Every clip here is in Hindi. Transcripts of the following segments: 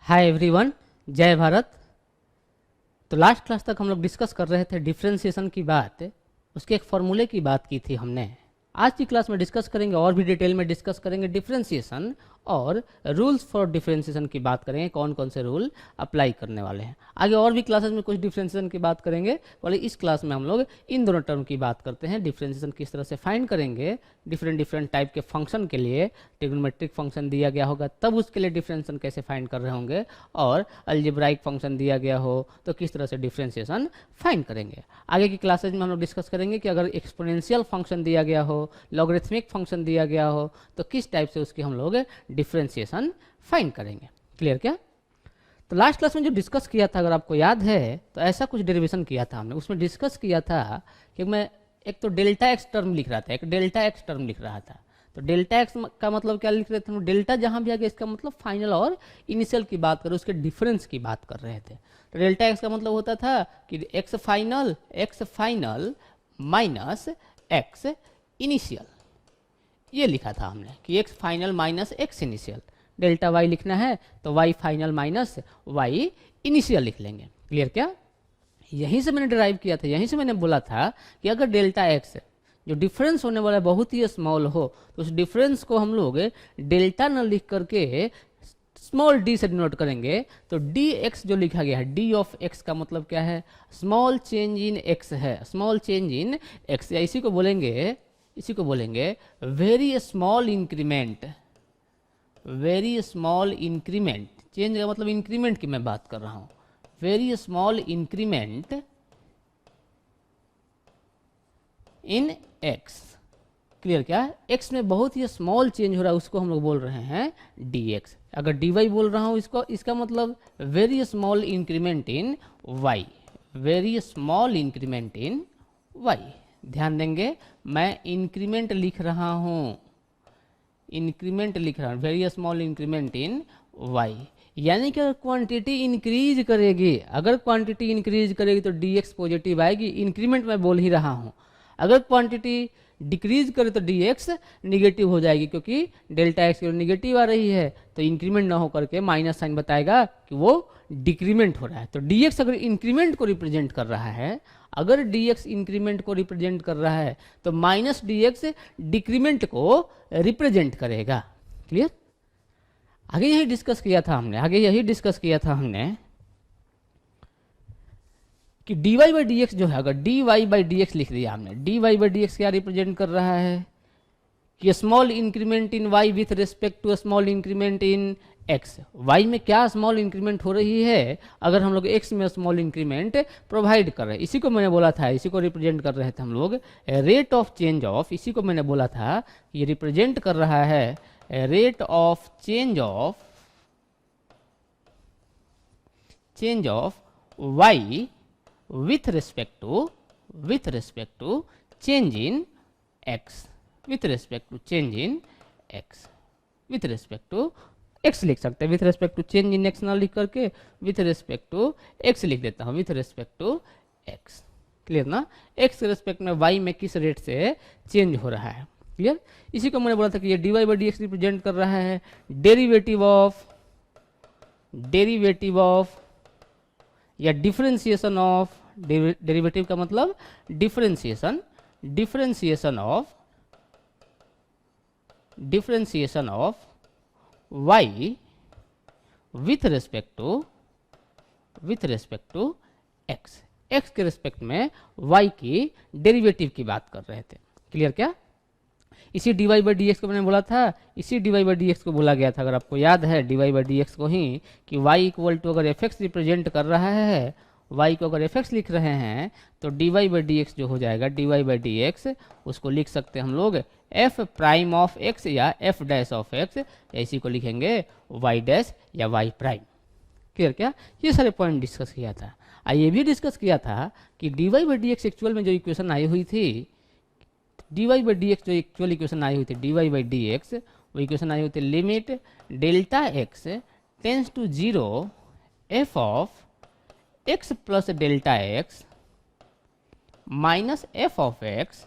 हाय एवरीवन, जय भारत। तो लास्ट क्लास तक हम लोग डिस्कस कर रहे थे डिफरेंशिएशन की बात, उसके एक फॉर्मूले की बात की थी हमने। आज की क्लास में डिस्कस करेंगे और भी डिटेल में डिस्कस करेंगे डिफरेंशिएशन और रूल्स फॉर डिफरेंशिएशन की बात करेंगे, कौन कौन से रूल अप्लाई करने वाले हैं। आगे और भी क्लासेस में कुछ डिफरेंशिएशन की बात करेंगे, वाले इस क्लास में हम लोग इन दोनों टर्म की बात करते हैं। डिफरेंशिएशन किस तरह से फाइंड करेंगे, डिफरेंट टाइप के फंक्शन के लिए ट्रिग्नोमेट्रिक फंक्शन दिया गया होगा तब उसके लिए डिफरेंशिएशन कैसे फाइंड कर रहे होंगे, और अलजेब्राइक फंक्शन दिया गया हो तो किस तरह से डिफरेंशिएशन फाइंड करेंगे। आगे की क्लासेज में हम लोग डिस्कस करेंगे कि अगर एक्सपोनेंशियल फंक्शन दिया गया हो, लॉगरिथमिक फंक्शन दिया गया हो तो किस टाइप से उसकी हम लोग डिफरेंशिएशन फाइंड करेंगे। क्लियर क्या? तो लास्ट क्लास में जो डिस्कस किया था, अगर आपको याद है तो ऐसा कुछ डेरिवेशन किया था हमने। उसमें डिस्कस किया था कि मैं एक तो डेल्टा एक्स टर्म लिख रहा था, एक डेल्टा एक्स टर्म लिख रहा था। तो डेल्टा एक्स का मतलब क्या लिख रहे थे हम? डेल्टा जहां भी आ गया इसका मतलब फाइनल और इनिशियल की बात करें, उसके डिफरेंस की बात कर रहे थे। तो डेल्टा एक्स का मतलब होता था कि x final minus x initial, ये लिखा था हमने कि x final minus x initial. Delta y लिखना है तो y final minus y initial लिख लेंगे। क्लियर क्या? यहीं से मैंने डिराइव किया था, यहीं से मैंने बोला था कि अगर डेल्टा एक्स जो डिफरेंस होने वाला है बहुत ही स्मॉल हो तो उस डिफरेंस को हम लोग डेल्टा न लिख करके स्मॉल डी से डिनोट करेंगे। तो डी एक्स जो लिखा गया है, डी ऑफ एक्स का मतलब क्या है? स्मॉल चेंज इन एक्स है, स्मॉल चेंज इन एक्स, या इसी को बोलेंगे very small increment. Very small increment, change का मतलब इंक्रीमेंट की मैं बात कर रहा हूं। वेरी स्मॉल इंक्रीमेंट इन एक्स। क्लियर क्या? एक्स में बहुत ही स्मॉल चेंज हो रहा है, उसको हम लोग बोल रहे हैं डी एक्स। अगर डी वाई बोल रहा हूं इसको, इसका मतलब very small increment in y, very small increment in y. ध्यान देंगे, मैं इंक्रीमेंट लिख रहा हूं, इंक्रीमेंट लिख रहा हूं, very small increment in y. यानी कि अगर क्वांटिटी इंक्रीज करेगी, अगर क्वांटिटी इंक्रीज करेगी तो डी एक्स पॉजिटिव आएगी। इंक्रीमेंट मैं बोल ही रहा हूं। अगर क्वांटिटी डिक्रीज करे तो डी एक्स निगेटिव हो जाएगी, क्योंकि डेल्टा एक्स निगेटिव आ रही है तो इंक्रीमेंट ना होकर के माइनस साइन बताएगा कि वो डिक्रीमेंट हो रहा है। तो डी एक्स अगर इंक्रीमेंट को रिप्रेजेंट कर रहा है, अगर डी एक्स इंक्रीमेंट को रिप्रेजेंट कर रहा है तो माइनस डी एक्स डिक्रीमेंट को रिप्रेजेंट करेगा। क्लियर? आगे यही डिस्कस किया था हमने कि dy बाई डी एक्स जो है, अगर dy बाई डी एक्स लिख दिया हमने, dy बाई डी एक्स क्या रिप्रेजेंट कर रहा है कि small increment in y with respect to small increment in x। y में क्या स्मॉल इंक्रीमेंट हो रही है अगर हम लोग x में स्मॉल इंक्रीमेंट प्रोवाइड कर रहे हैं। इसी को मैंने बोला था, इसी को रिप्रेजेंट कर रहे थे हम लोग रेट ऑफ चेंज ऑफ। इसी को मैंने बोला था ये रिप्रेजेंट कर रहा है rate of change of y with respect to change in x, with respect to change in x, with respect to x लिख सकते हैं। with respect to change in x ना लिख करके with respect to x लिख देता हूँ, with respect to x। Clear ना? x के रेस्पेक्ट में y में किस रेट से चेंज हो रहा है। क्लियर? इसी को मैंने बोला था कि ये dy by d x represent कर रहा है डेरिवेटिव ऑफ या डिफरेंशिएशन ऑफ। डेरिवेटिव का मतलब differentiation of y with respect to x। x के रिस्पेक्ट में y की डेरिवेटिव की बात कर रहे थे। क्लियर क्या? इसी dy बाई डी एक्स को मैंने बोला था, इसी dy बाई डी एक्स को बोला गया था, अगर आपको याद है dy बाई डी एक्स को ही, कि y इक्वल टू अगर fx रिप्रेजेंट कर रहा है, y को अगर fx लिख रहे हैं तो dy बाई डी एक्स जो हो जाएगा, dy बाई डी एक्स उसको लिख सकते हैं हम लोग f प्राइम ऑफ x या f डैश ऑफ x, या इसी को लिखेंगे y डैश या y प्राइम। क्लियर क्या? ये सारे पॉइंट डिस्कस किया था। ये भी डिस्कस किया था कि dy by d x actual में जो इक्वेशन आई हुई थी, dy बाई डी एक्स जो एक्चुअल इक्वेशन आई हुई थी, dy बाई डी एक्स वो इक्वेशन आई हुई थी limit delta x tends to 0 f of x plus delta x minus f of x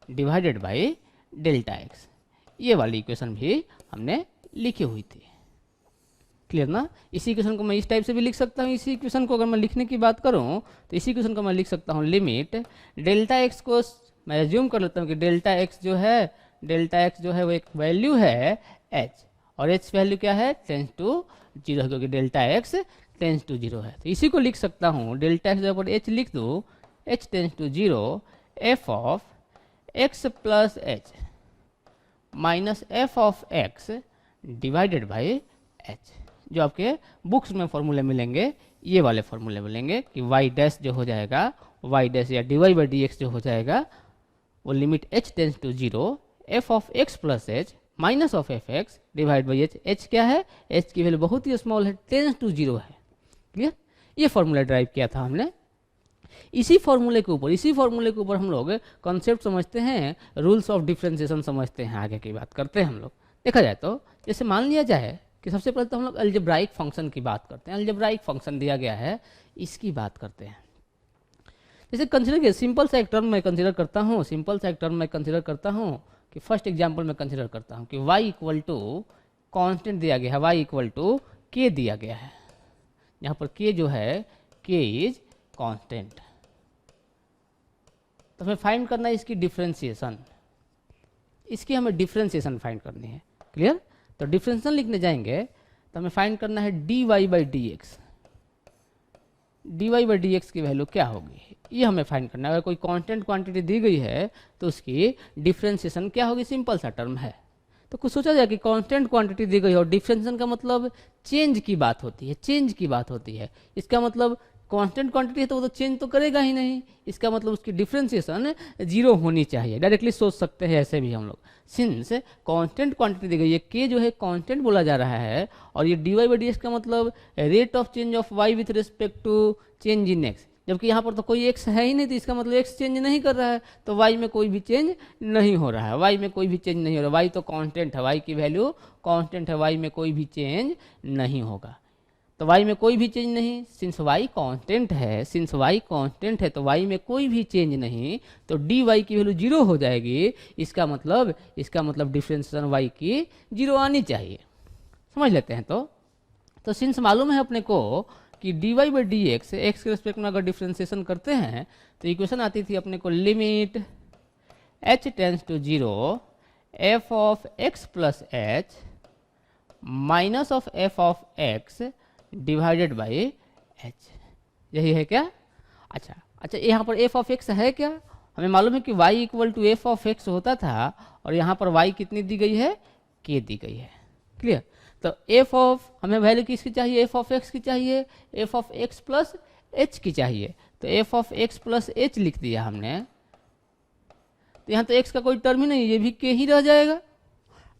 divided by delta x. ये वाली इक्वेशन भी हमने लिखी हुई थी। क्लियर ना। इसी इक्वेशन को मैं इस टाइप से भी लिख सकता हूँ। इसी इक्वेशन को अगर मैं लिखने की बात करूँ तो इसी इक्वेशन को मैं लिख सकता हूँ लिमिट डेल्टा एक्स को मैं एज्यूम कर लेता हूँ कि डेल्टा एक्स जो है वो एक वैल्यू है एच, और एच वैल्यू क्या है टेंस टू जीरो है, क्योंकि delta x tends to zero है। तो इसी को लिख सकता हूँ डेल्टा एक्स जब एच लिख दूँ, h tends to zero f of x plus H minus f of x divided by h. जो आपके बुक्स में फॉर्मूले मिलेंगे ये वाले फॉर्मूले मिलेंगे कि वाई डैश जो हो जाएगा, वाई डैश या d y by d x जो हो जाएगा वो limit h tends to zero f of x plus H minus of f x divide by h. H क्या है, एच की वैल्यू बहुत ही स्मॉल है, टेंस टू जीरो है। क्लियर, ये फॉर्मूला ड्राइव किया था हमने। इसी फॉर्मूले के ऊपर हम लोग कॉन्सेप्ट समझते हैं, रूल्स ऑफ डिफरेंशिएशन समझते हैं, आगे की बात करते हैं हम लोग। देखा जाए तो जैसे मान लिया जाए कि सबसे पहले तो हम लोग अलजेब्राइक फंक्शन की बात करते हैं। अलजेब्राइक फंक्शन दिया गया है, इसकी बात करते हैं। जैसे कंसिडर किया, सिंपल सा एक टर्म मैं कंसिडर करता हूँ कि फर्स्ट एग्जांपल में कंसिडर करता हूँ कि y इक्वल टू कॉन्स्टेंट दिया गया है, y इक्वल टू k दिया गया है। यहाँ पर k जो है k इज कॉन्स्टेंट, तो हमें फाइंड करना है इसकी डिफरेंशिएशन, इसकी हमें डिफरेंशिएशन फाइंड करनी है। क्लियर, तो डिफरेंशिएशन लिखने जाएंगे तो हमें फाइंड करना है dy by d x. dy by d x की वैल्यू क्या होगी ये हमें फाइंड करना है। अगर कोई कांस्टेंट क्वांटिटी दी गई है तो उसकी डिफरेंशिएशन क्या होगी, सिंपल सा टर्म है। तो कुछ सोचा जाए कि कांस्टेंट क्वांटिटी दी गई है और डिफरेंशिएशन का मतलब चेंज की बात होती है, इसका मतलब कांस्टेंट क्वांटिटी है तो वो तो चेंज तो करेगा ही नहीं, इसका मतलब उसकी डिफरेंशिएशन जीरो होनी चाहिए। डायरेक्टली सोच सकते हैं ऐसे भी हम लोग, सिंस कांस्टेंट क्वांटिटी दी गई है, के जो है कांस्टेंट बोला जा रहा है, और ये d y by d x का मतलब rate of change of y with respect to change in x, जबकि यहाँ पर तो कोई एक्स है ही नहीं, तो इसका मतलब एक्स चेंज नहीं कर रहा है, तो वाई में कोई भी चेंज नहीं हो रहा है, वाई तो कांस्टेंट है, वाई की वैल्यू कांस्टेंट है, वाई में कोई भी चेंज नहीं होगा। तो y में कोई भी चेंज नहीं, सिंस y कांस्टेंट है तो y में कोई भी चेंज नहीं, तो dy की वैल्यू जीरो हो जाएगी। इसका मतलब डिफरेंशिएशन y की जीरो आनी चाहिए। समझ लेते हैं। तो सिंस मालूम है अपने को कि dy बाई डी एक्स के रिस्पेक्ट में अगर डिफरेंशिएशन करते हैं तो इक्वेशन आती थी अपने को limit h tends to zero f of x plus H minus of F of x divided by h. यही है क्या? अच्छा यहाँ पर एफ ऑफ एक्स है क्या? हमें मालूम है कि y equal to f of x होता था, और यहाँ पर y कितनी दी गई है, k दी गई है। क्लियर, तो एफ ऑफ हमें वैल्यू किसकी चाहिए, एफ ऑफ एक्स की चाहिए, F of x plus H की चाहिए, तो F of x plus H लिख दिया हमने। तो यहाँ तो एक्स का कोई टर्म ही नहीं, ये भी k ही रह जाएगा।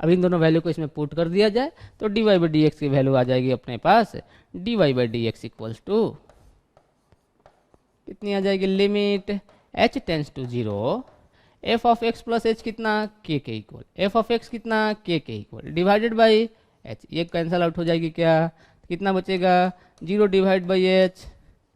अब इन दोनों वैल्यू को इसमें पुट कर दिया जाए तो dy बाई डी एक्स की वैल्यू आ जाएगी अपने पास, dy by d x equals to कितनी आ जाएगी, limit h tends to zero f of x plus h कितना, k के इक्वल, एफ ऑफ एक्स कितना, k के इक्वल डिवाइडेड बाई h। ये कैंसल आउट हो जाएगी, क्या कितना बचेगा, zero divide by h।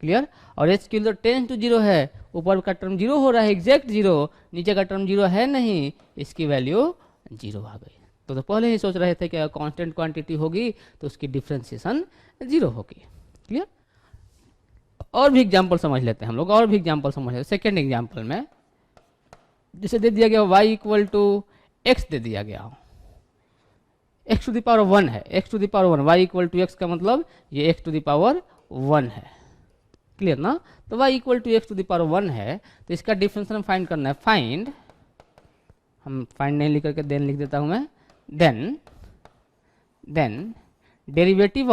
Clear, और h की तो टेंस टू जीरो है, ऊपर का टर्म जीरो हो रहा है, एग्जैक्ट जीरो, नीचे का टर्म जीरो है नहीं, इसकी वैल्यू जीरो आ गई। तो पहले ही सोच रहे थे कि कांस्टेंट क्वांटिटी होगी तो उसकी डिफरेंशिएशन जीरो होगी। क्लियर, और भी एग्जांपल समझ लेते हैं हम लोग, सेकेंड एग्जांपल में जैसे दे दिया गया y इक्वल टू एक्स दे दिया गया हो, एक्स टू द पावर 1 है, x to the power 1, y equal to x का मतलब ये एक्स टू द पावर 1 है। क्लियर ना, तो y equal to x to the power 1 है, तो इसका डिफरेंशिएशन फाइंड करना है। फाइंड नहीं लिख करके देन लिख देता हूं मैं, देन डेरिवेटिव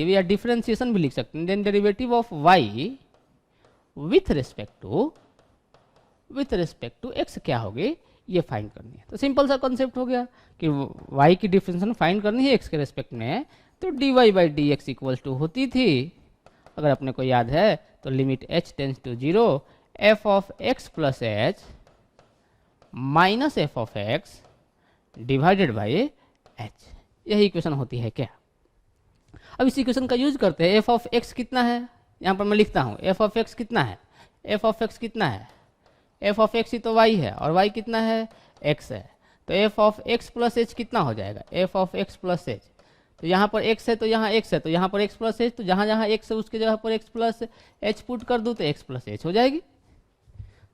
या डिफरेंशिएशन भी लिख सकते हैं, then derivative of y with respect to x क्या होगी ये फाइंड करनी है। तो सिंपल सा कॉन्सेप्ट हो गया कि y की डिफरेंशिएशन फाइंड करनी है x के रिस्पेक्ट में, तो dy by d x equals to होती थी, अगर अपने को याद है तो limit h tends to zero f of x plus H minus f of x divided by h. यही इक्वेशन होती है क्या? अब इस इक्वेशन का यूज करते हैं। एफ ऑफ एक्स कितना है, यहाँ पर मैं लिखता हूँ एफ ऑफ एक्स कितना है, एफ ऑफ एक्स ही तो y है, और y कितना है, x है। तो F of x plus h कितना हो जाएगा, F of x plus H. तो यहाँ पर x है तो यहाँ x है, तो यहाँ पर x प्लस एच, तो जहाँ जहाँ x है उसके जगह पर x प्लस एच पुट कर दूँ तो x प्लस एच हो जाएगी।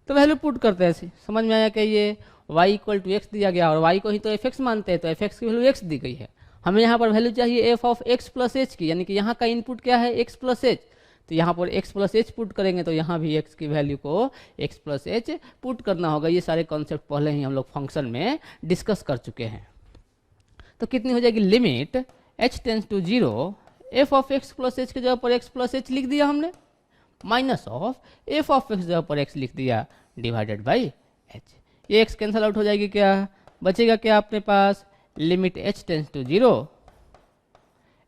तो वैल्यू पुट करते हैं ऐसे, समझ में आया कि ये y इक्वल टू एक्स दिया गया और y को ही तो एफ एक्स मानते हैं, तो एफ एक्स की वैल्यू x दी गई है। हमें यहाँ पर वैल्यू चाहिए F of x plus H की, यानी कि यहाँ का इनपुट क्या है x प्लस एच, तो यहाँ पर x प्लस एच पुट करेंगे तो यहाँ भी x की वैल्यू को x प्लस एच पुट करना होगा। ये सारे कॉन्सेप्ट पहले ही हम लोग फंक्शन में डिस्कस कर चुके हैं। तो कितनी हो जाएगी, limit h tends to 0, F of x plus H के जगह पर x प्लस एच लिख दिया हमने, minus of F of X जगह पर x लिख दिया डिवाइडेड बाई h। ये x कैंसिल आउट हो जाएगी, क्या बचेगा, क्या अपने पास limit h tends to 0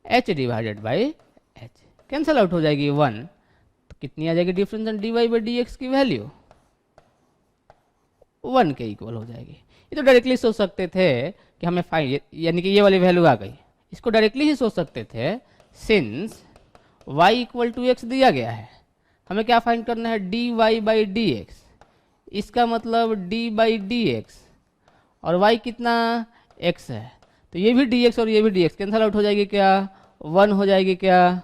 h divided by h, cancel out हो जाएगी 1। तो कितनी आ जाएगी डिफरेंस dy बाई dx की वैल्यू 1 के इक्वल हो जाएगी। ये तो डायरेक्टली सोच सकते थे कि हमें फाइंड, यानी कि ये वाली वैल्यू आ गई, इसको डायरेक्टली ही सोच सकते थे, since y equal to x दिया गया है, हमें क्या फाइंड करना है, dy बाई dx, इसका मतलब d बाई dx और y कितना x है, तो ये भी dx और ये भी dx कैंसिल आउट हो जाएगी, क्या 1 हो जाएगी, क्या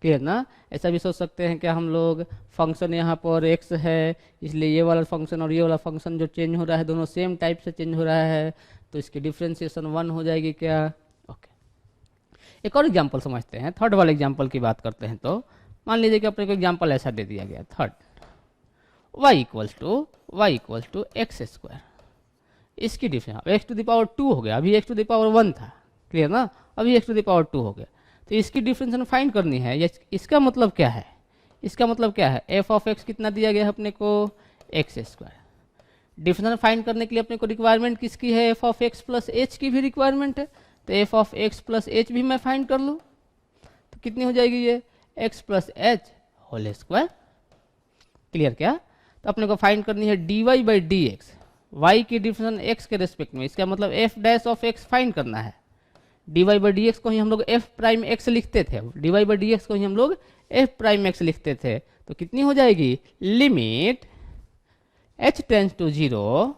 क्लियर ना। ऐसा भी सोच सकते हैं क्या हम लोग, फंक्शन यहाँ पर x है इसलिए ये वाला फंक्शन और ये वाला फंक्शन जो चेंज हो रहा है दोनों सेम टाइप से चेंज हो रहा है, तो इसकी डिफ्रेंसिएशन 1 हो जाएगी, क्या। ओके, एक और एग्जांपल समझते हैं, थर्ड वाले एग्जांपल की बात करते हैं। तो मान लीजिए कि अपने को एग्जांपल ऐसा दे दिया गया, third y equals to x square, इसकी डिफरेंस अब x टू द पावर 2 हो गया, अभी x टू द पावर 1 था, क्लियर ना, अभी x टू द पावर 2 हो गया, तो इसकी डिफरेंस फाइंड करनी है। इसका मतलब क्या है, इसका मतलब क्या है, एफ ऑफ एक्स कितना दिया गया है अपने को एक्स स्क्वायर। डिफरेंस फाइंड करने के लिए अपने को रिक्वायरमेंट किसकी है, F of x plus H की भी रिक्वायरमेंट है, तो F of x plus H भी मैं फाइंड कर लूँ तो कितनी हो जाएगी, ये x plus H whole square, clear क्या। तो अपने को फाइंड करनी है d y by d x, y की डिफरेंस एक्स के रेस्पेक्ट में, इसका मतलब f dash of x find करना है। D y by d x को ही हम लोग एफ प्राइम एक्स लिखते थे, d y by d x को ही हम लोग एफ प्राइम एक्स लिखते थे, तो कितनी हो जाएगी, limit h tends to 0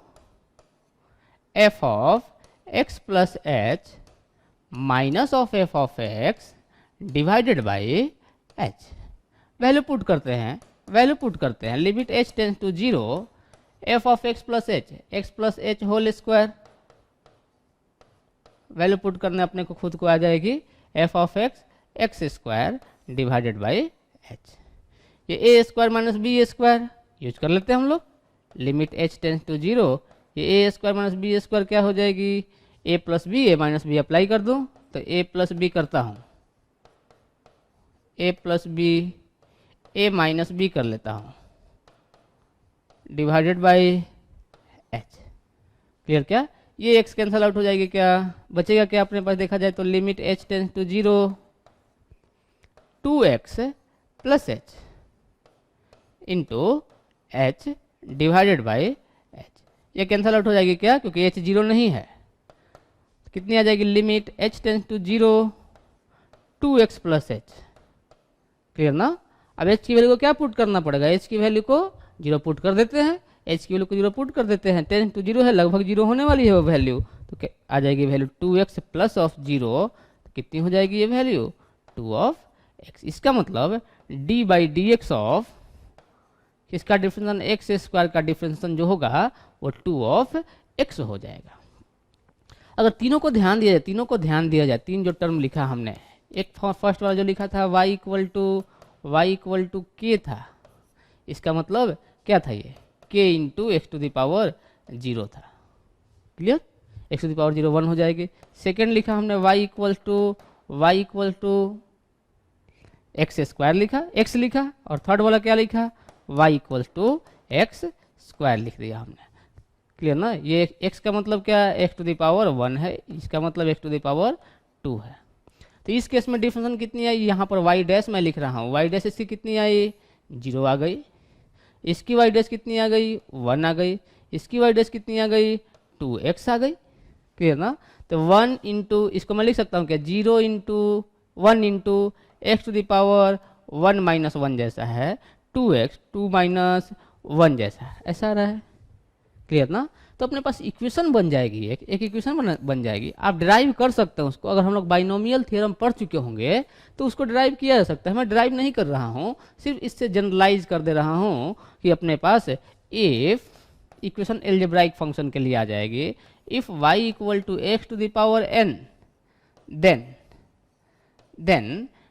F of x plus H minus of F of x divided by h। Value put करते हैं, limit h tends to 0 F of x plus H whole square, value put करने अपने को खुद को आ जाएगी F of X square divided by H. ये A square minus B square use कर लेते हैं हम लोग, लिमिट h टेंस टू 0, ये A square minus B square क्या हो जाएगी, ए प्लस बी, ए माइनस बी अप्लाई कर दूँ तो ए प्लस बी करता हूँ, ए प्लस बी, ए माइनस बी कर लेता हूँ डिवाइडेड बाई एच, क्लियर क्या। ये x कैंसल आउट हो जाएगी, क्या बचेगा, क्या अपने पास देखा जाए तो limit h tends to 0 2x plus h into h divided by H, ये कैंसल आउट हो जाएगी, क्या क्योंकि h 0 नहीं है, कितनी आ जाएगी, limit h tends to 0 2x plus h, clear ना। अब h की वैल्यू को क्या पुट करना पड़ेगा, h की वैल्यू को 0 पुट कर देते हैं, h की वैल्यू को 0 पुट कर देते हैं, टेंस टू 0 है, लगभग 0 होने वाली है वो वैल्यू, तो आ जाएगी वैल्यू 2x प्लस ऑफ 0, तो कितनी हो जाएगी ये वैल्यू 2 ऑफ x। इसका मतलब d by d x of किसका डिफरेंसन, एक्स स्क्वायर का डिफरेंसन जो होगा वो 2 ऑफ x हो जाएगा। अगर तीनों को ध्यान दिया जाए, तीन जो टर्म लिखा हमने, एक फर्स्ट वाला जो लिखा था y इक्वल टू k था, इसका मतलब क्या था, ये k into x to the power 0 था, clear, x to the power 0 1 हो जाएगी। सेकेंड लिखा हमने y equal to x square लिखा, x लिखा, और थर्ड वाला क्या लिखा, y equal to x square लिख दिया हमने, क्लियर ना। ये x का मतलब क्या है, एक्स टू द पावर 1 है, इसका मतलब एक्स टू द पावर 2 है। तो इस केस में डिफरेंस कितनी आई, यहाँ पर y डैश मैं लिख रहा हूँ, y डैश इसकी कितनी आई 0 आ गई, इसकी y डैश कितनी आ गई 1 आ गई, इसकी y डैश कितनी आ गई 2x आ गई, क्लियर ना। तो 1 इंटू, इसको मैं लिख सकता हूँ क्या, 0 into 1 into x to the power 1 minus 1 जैसा है, 2x 2 माइनस 1 जैसा है, ऐसा आ रहा है, क्लियर ना। तो अपने पास इक्वेशन बन जाएगी, एक इक्वेशन बन जाएगी। आप डिराइव कर सकते हैं उसको, अगर हम लोग बाइनोमियल थ्योरम पढ़ चुके होंगे तो उसको डिराइव किया जा सकता है। मैं डिराइव नहीं कर रहा हूँ, सिर्फ इससे जनरलाइज कर दे रहा हूँ कि अपने पास इफ इक्वेशन एल्जेब्राइक फंक्शन के लिए आ जाएगी, if y equal to x to the power n, then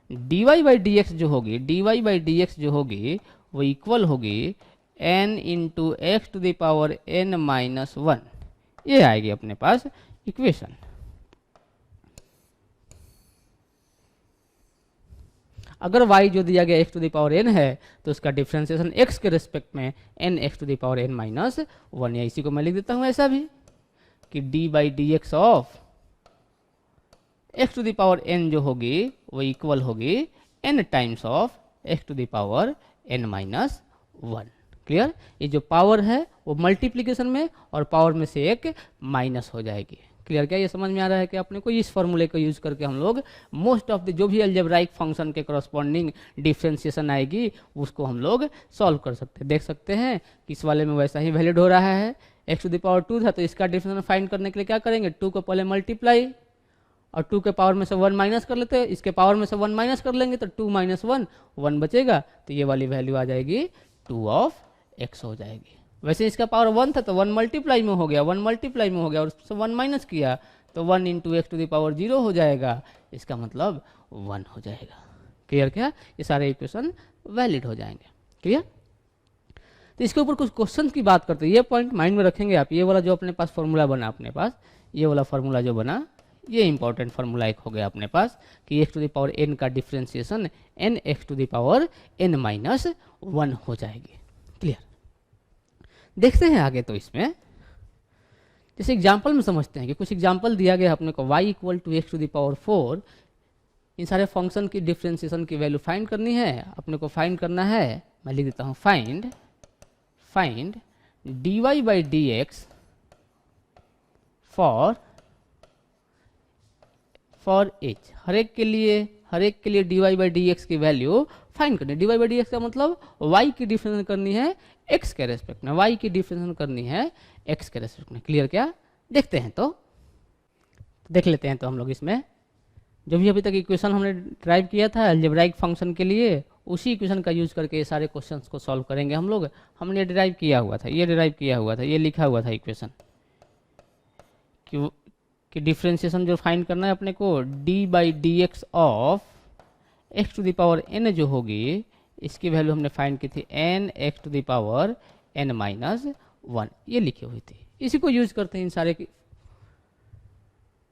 dy by d x जो होगी, dy बाई डी एक्स जो होगी वो इक्वल होगी n into x to the power n minus 1। ये आएगी अपने पास इक्वेशन। अगर y जो दिया गया x to the power n है तो उसका डिफ्रेंसिएशन x के रिस्पेक्ट में n x to the power n minus 1, या इसी को मैं लिख देता हूँ ऐसा भी कि d by d x of x to the power n जो होगी वो इक्वल होगी n times of x to the power n minus 1। Clear? ये जो पावर है वो मल्टीप्लिकेशन में और पावर में से एक माइनस हो जाएगी। क्लियर? क्या ये समझ में आ रहा है कि अपने को इस फॉर्मूले को यूज करके हम लोग मोस्ट ऑफ द जो भी अलजेब्राइक फंक्शन के करस्पॉन्डिंग डिफरेंशिएशन आएगी उसको हम लोग सॉल्व कर सकते हैं। देख सकते हैं कि इस वाले में वैसा ही वैलिड हो रहा है। x टू द पावर 2 था तो इसका डिफरेंशिएशन फाइंड करने के लिए क्या करेंगे, 2 को पहले मल्टीप्लाई और 2 के पावर में से 1 माइनस कर लेते हैं, इसके पावर में से 1 माइनस कर लेंगे तो 2 माइनस 1 1 बचेगा, तो ये वाली वैल्यू आ जाएगी 2 ऑफ x हो जाएगी। वैसे इसका पावर 1 था तो 1 मल्टीप्लाई में हो गया, 1 मल्टीप्लाई में हो गया और उससे 1 माइनस किया तो 1 into x to the power 0 हो जाएगा, इसका मतलब 1 हो जाएगा। क्लियर? क्या ये सारे इक्वेशन वैलिड हो जाएंगे। क्लियर? तो इसके ऊपर कुछ क्वेश्चन की बात करते हैं, ये पॉइंट माइंड में रखेंगे आप। ये वाला जो अपने पास फॉर्मूला बना, अपने पास ये वाला फॉर्मूला जो बना, ये इंपॉर्टेंट फार्मूला एक हो गया अपने पास कि x to the power n का differentiation n x to the power n minus 1 हो जाएगी। क्लियर? देखते हैं आगे। तो इसमें जैसे एग्जांपल में समझते हैं कि कुछ एग्जांपल दिया गया अपने को y equal to x to the power 4, इन सारे फंक्शन की डिफरेंशिएशन की वैल्यू फाइंड करनी है अपने को। फाइंड करना है, मैं लिख देता हूँ find dy by d x for h, हर एक के लिए dy बाई डी एक्स की वैल्यू फाइंड करनी है। dy बाई डी एक्स का मतलब y की डिफरेंशिएशन करनी है x के रेस्पेक्ट में, y की डिफरेंशिएशन करनी है x के रेस्पेक्ट में। क्लियर? क्या देखते हैं तो देख लेते हैं। तो हम लोग इसमें जो भी अभी तक इक्वेशन हमने ड्राइव किया था अलजेब्राइक फंक्शन के लिए, उसी इक्वेशन का यूज करके ये सारे क्वेश्चंस को सॉल्व करेंगे हम लोग। हमने डिराइव किया हुआ था, ये लिखा हुआ था इक्वेशन कि डिफरेंशिएशन जो फाइंड करना है अपने को, d by d x of x to the power n जो होगी, इसकी वैल्यू हमने फाइंड की थी n x to the power n minus 1, ये लिखी हुई थी। इसी को यूज करते हैं इन सारे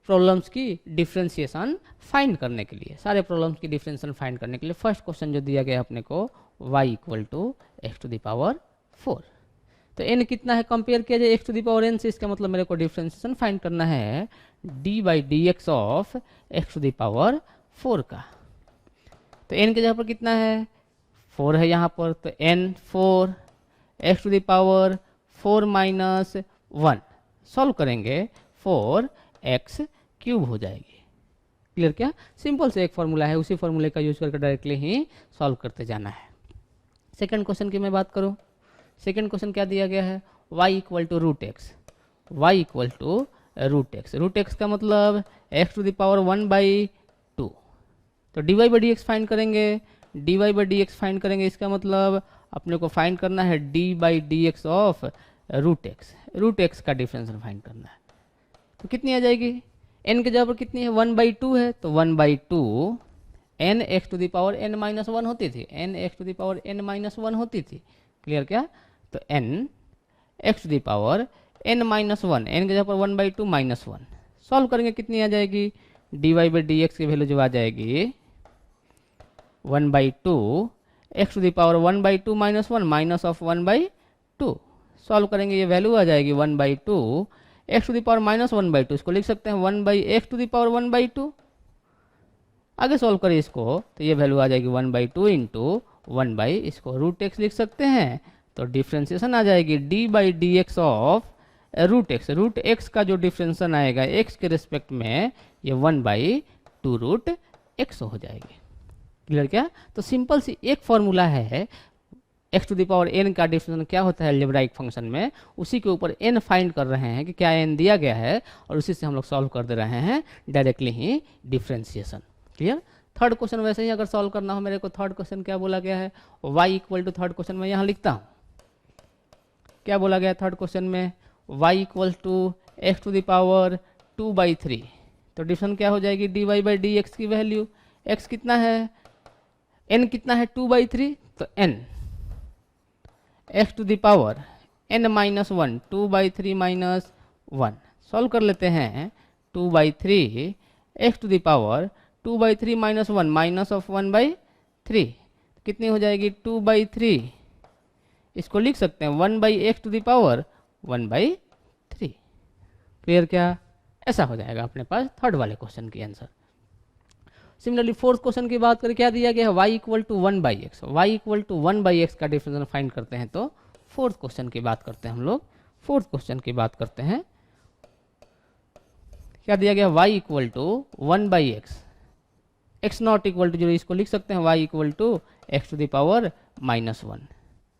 प्रॉब्लम्स की डिफरेंशिएशन फाइंड करने के लिए, सारे प्रॉब्लम्स की डिफरेंशिएशन फाइंड करने के लिए। फर्स्ट क्वेश्चन जो दिया गया अपने को y equal to x to the power 4, तो n कितना है कंपेयर किया जाए x to the power n से, इसका मतलब मेरे को डिफरेंशिएशन फाइंड करना है d by d x of x to the power 4 का। तो n के जगह पर कितना है, 4 है यहाँ पर, तो n 4 x to the power 4 minus 1 solve करेंगे 4x क्यूब हो जाएगी। क्लियर? क्या सिंपल से एक फॉर्मूला है, उसी फॉर्मूले का यूज करके डायरेक्टली ही सॉल्व करते जाना है। सेकंड क्वेश्चन की मैं बात करूं, सेकंड क्वेश्चन क्या दिया गया है, y equal to root x, root x का मतलब x to the power 1 by 2, तो dy by d x find करेंगे, इसका मतलब अपने को फाइंड करना है d by d x of root x का डिफरेंशिएशन फाइंड करना है। तो कितनी आ जाएगी, n के जगह पर कितनी है, 1 बाई 2 है, तो 1 by 2 n x to the power n minus 1 होती थी, क्लियर? क्या तो n x to the power n minus 1, n के जगह पर 1 बाई 2 माइनस 1 सॉल्व करेंगे, कितनी आ जाएगी, dy बाई डी एक्स की वैल्यू जो आ जाएगी 1 by 2 x to the power 1 by 2 minus 1 minus of 1 by 2 solve करेंगे, ये वैल्यू आ जाएगी 1 by 2 x to the power minus 1 by 2, इसको लिख सकते हैं 1 by x to the power 1 by 2। आगे सॉल्व करें इसको तो ये वैल्यू आ जाएगी 1 बाई 2 इंटू 1 बाई, इसको रूट एक्स लिख सकते हैं, तो डिफरेंशिएशन आ जाएगी d by d x of root x का जो डिफरेंशिएशन आएगा x के रिस्पेक्ट में, ये 1 बाई 2 रूट एक्स हो जाएगी। क्लियर? क्या तो सिंपल सी एक फॉर्मूला है x to the power n का डिफरेंशिएशन क्या होता है अलजेब्राइक फंक्शन में, उसी के ऊपर एन फाइंड कर रहे हैं कि क्या एन दिया गया है, और उसी से हम लोग सॉल्व कर दे रहे हैं डायरेक्टली ही डिफरेंशिएशन। क्लियर। थर्ड क्वेश्चन वैसे ही अगर सॉल्व करना हो मेरे को, थर्ड क्वेश्चन क्या बोला गया है, y equal to, third question में यहाँ लिखता हूँ क्या बोला गया थर्ड क्वेश्चन में, y equal to x to the power 2/3। तो डिफरेंस क्या हो जाएगी, dy बाई डी एक्स की वैल्यू, x कितना है, n कितना है 2/3, तो n x to the power n minus 1, 2/3 minus 1, solve कर लेते हैं, 2/3 x to the power 2/3 minus 1 minus of 1/3 कितनी हो जाएगी 2/3, इसको लिख सकते हैं 1/x to the power 1/3। Clear क्या, ऐसा हो जाएगा अपने पास थर्ड वाले क्वेश्चन की आंसर। सिमिलरली फोर्थ क्वेश्चन की बात करें, क्या दिया गया है, y equal to 1/x, y equal to 1/x का डिफरेंशियल फाइंड करते हैं। तो फोर्थ क्वेश्चन की बात करते हैं हम लोग, फोर्थ क्वेश्चन की बात करते हैं, क्या दिया गया, y equal to 1/x, x not equal to 0, इसको लिख सकते हैं y equal to x to the power -1।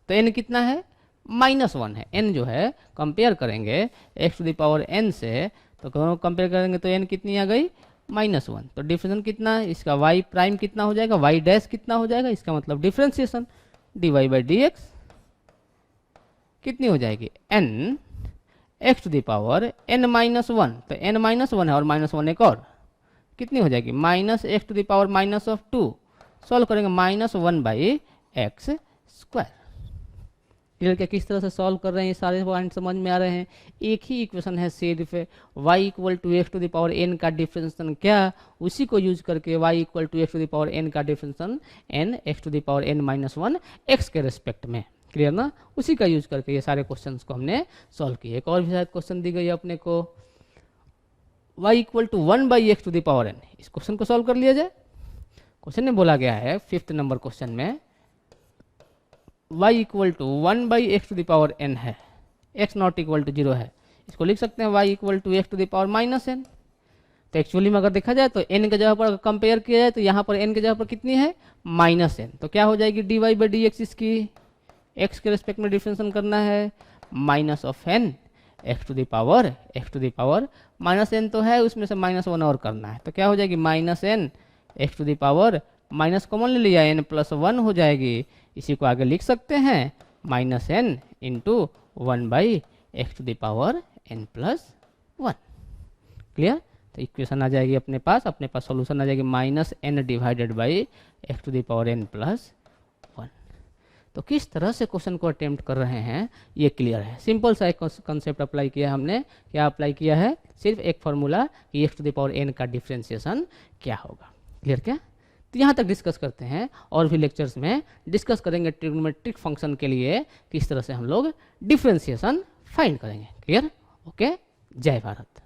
तो n कितना है, -1 है, n जो है कंपेयर करेंगे x to the power n से, तो कंपेयर करेंगे तो n कितनी आ गई, -1। तो डिफरेंशिएशन कितना है इसका, y प्राइम कितना हो जाएगा, y डैश कितना हो जाएगा, इसका मतलब differentiation dy by d x कितनी हो जाएगी, n x to the power n-1, तो n-1 है और -1 एक और, कितनी हो जाएगी, -x to the power -2, solve करेंगे -1/x स्क्वायर। क्लियर क्या, किस तरह से सॉल्व कर रहे हैं, ये सारे पॉइंट समझ में आ रहे हैं। एक ही इक्वेशन है सिर्फ y equal to x to the power n का डिफरेंशिएशन क्या, उसी को यूज करके y equal to x to the power n का differentiation n x to the power n-1 x के रेस्पेक्ट में। क्लियर ना, उसी का यूज करके ये सारे क्वेश्चंस को हमने सॉल्व किए। एक और भी शायद क्वेश्चन दी गई है अपने को, y equal to 1/x to the power n, इस क्वेश्चन को सॉल्व कर लिया जाए। क्वेश्चन में बोला गया है 5th नंबर क्वेश्चन में y equal to 1/x to the power n है, x नॉट इक्वल टू 0 है, इसको लिख सकते हैं y equal to x to the power -n। तो एक्चुअली में अगर देखा जाए तो n के जगह पर कंपेयर किया जाए तो यहाँ पर n के जगह पर कितनी है, -n, तो क्या हो जाएगी dy बाई डी एक्स, इसकी x के रेस्पेक्ट में डिफरेंशिएशन करना है, minus of n x to the power -n तो है, उसमें से -1 और करना है, तो क्या हो जाएगी -n x to the power, minus common ले लिया, n+1 हो जाएगी, इसी को आगे लिख सकते हैं -n into 1/x to the power n+1। Clear, तो इक्वेशन आ जाएगी अपने पास सॉल्यूशन आ जाएगी -n divided by x to the power n+1। तो किस तरह से क्वेश्चन को अटेम्प्ट कर रहे हैं ये क्लियर है। सिंपल सा एक कंसेप्ट अप्लाई किया हमने, क्या अप्लाई किया है, सिर्फ एक फार्मूला कि x to the power n का डिफरेंशिएशन क्या होगा। क्लियर क्या, तो यहाँ तक डिस्कस करते हैं, और भी लेक्चर्स में डिस्कस करेंगे ट्रिग्नोमेट्रिक फंक्शन के लिए किस तरह से हम लोग डिफरेंशिएशन फाइंड करेंगे। क्लियर, ओके, जय भारत।